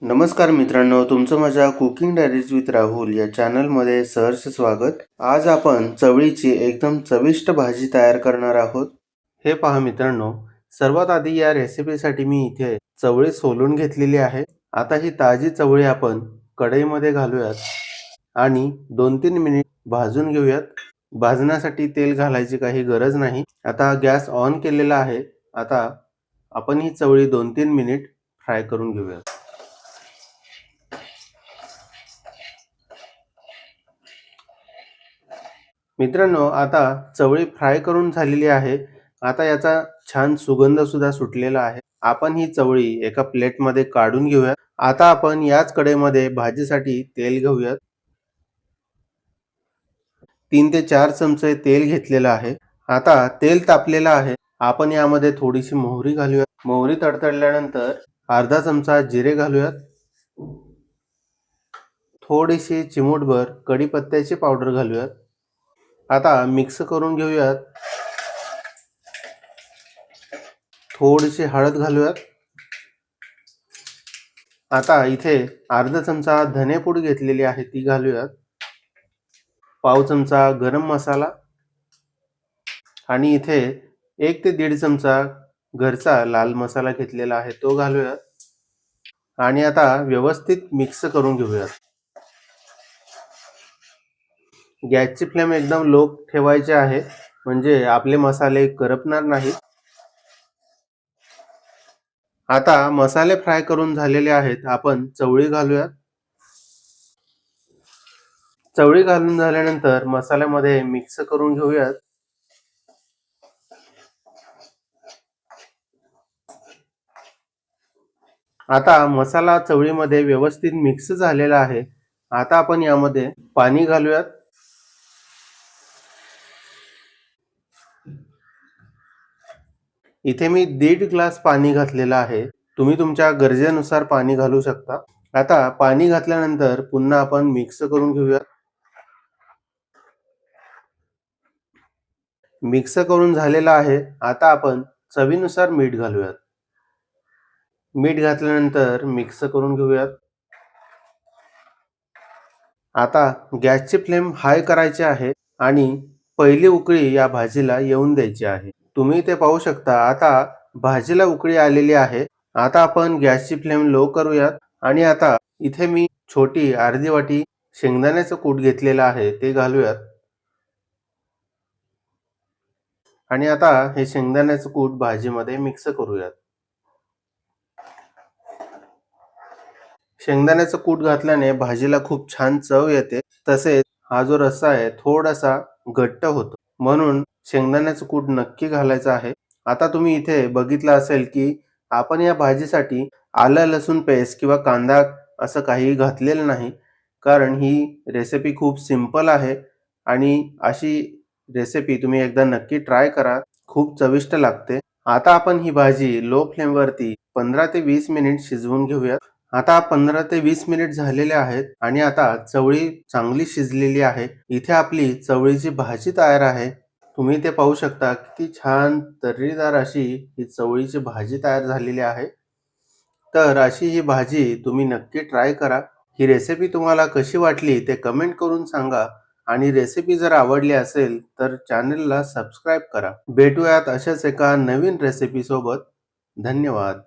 नमस्कार मित्रांनो, तुमचं माझ्या कुकिंग डायरीज विथ राहुल या चॅनलमध्ये सहर्ष स्वागत. आज आपण चवळीची एकदम चविष्ट भाजी तयार करणार आहोत. हे पहा मित्रांनो, सर्वात आधी या रेसिपीसाठी मी इथे चवळी सोलून घेतलेली आहे. आता ही ताजी चवळी आपण कढईमध्ये घालूयात आणि 2-3 मिनिट भाजून घेऊयात. भाजण्यासाठी तेल घालायची काही गरज नाही. आता गॅस ऑन केलेला आहे. आता आपण ही चवळी 2-3 मिनिट फ्राय करून घेऊयात. मित्रांनो, आता चवळी फ्राय करून झालेली आहे. आता याचा छान सुगंध सुद्धा सुटलेला आहे. आपण ही चवळी एका प्लेटमध्ये काढून घेऊयात. आता आपण याच कढईमध्ये भाजीसाठी तेल घेऊयात. 3 ते 4 चमचे तेल घेतलेलं आहे. आता तेल तापलेलं आहे. आपण यामध्ये थोडीशी मोहरी घालूयात. मोहरी तडतडल्यानंतर अर्धा चमचा जिरे घालूयात. थोडीशी चिमूटभर कढीपत्त्याची पावडर घालूयात. आता मिक्स करून घेऊयात. थोडीशी हळद घालूयात. आता इथे अर्धा चमचा धनेपूड घेतलेली आहे ती घालूयात. पाव चमचा गरम मसाला आणि इथे 1 ते 1.5 चमचा घरचा लाल मसाला घेतलेला आहे तो घालूयात. आणि आता व्यवस्थित मिक्स करून घेऊयात. गॅसची फ्लेम एकदम लो ठेवायची आहे, म्हणजे आपले मसाले करपणार नाहीत. आता मसाले फ्राय करून झालेले आहेत. आपण चवळी घालूयात. चवळी घालून झाल्यानंतर मसाल्यामध्ये मिक्स करून घेऊयात. आता मसाला चवळीमध्ये व्यवस्थित मिक्स झालेला आहे. आता आपण यामध्ये पाणी घालूयात. इथे मी 1.5 ग्लास पाणी घातलेलं आहे. तुम्ही तुमच्या गरजेनुसार पाणी घालू शकता. आता पाणी घातल्यानंतर पुन्हा आपण मिक्स करून घेऊयात. मिक्स करून झालेलं आहे. आता आपण चवीनुसार मीठ घालूयात. मीठ घातल्यानंतर मिक्स करून घेऊयात. आता गॅसची फ्लेम हाय करायची आहे आणि पहिली उकळी या भाजीला येऊन द्यायची आहे. तुम्ही ते पाहू शकता. आता भाजीला उकळी आलेली आहे. आता आपण गॅसची फ्लेम लो करूयात आणि आता इथे मी छोटी अर्धी वाटी शेंगदाण्याचं कूट घेतलेलं आहे ते घालूयात. आणि आता हे शेंगदाण्याचं कूट भाजीमध्ये मिक्स करूयात. शेंगदाण्याचं कूट घातल्याने भाजीला खूप छान चव येते. तसेच हा जो रस्सा आहे थोडासा घट्ट होतो, म्हणून शेंगदाण्याचं कूट नक्की घालायचं आहे. आता तुम्ही इथे बघितलं असेल की आपण या भाजीसाठी आलं लसूण पेस्ट किंवा कांदा असं काही घातलेलं नाही, कारण ही रेसिपी खूप सिंपल आहे आणि अशी रेसिपी तुम्ही एकदा नक्की ट्राय करा. खूप चविष्ट लागते. आता आपण ही भाजी लो फ्लेमवरती 15 ते 20 मिनिट शिजवून घेऊयात. आता 15 ते 20 मिनिट झालेले आहेत आणि आता चवळी चांगली शिजलेली आहे. इथे आपली चवळीची भाजी तयार आहे. तुम्ही ते पाहू शकता. किती छान तर्रीदार अशी ही चवळीची भाजी तयार झालेली आहे. तर अशी ही भाजी तुम्ही नक्की ट्राय करा. ही रेसिपी तुम्हाला कशी वाटली ते कमेंट करून सांगा आणि रेसिपी जर आवडली असेल तर चॅनलला सबस्क्राईब करा. भेटूयात अशाच एका नवीन रेसिपी सोबत. धन्यवाद.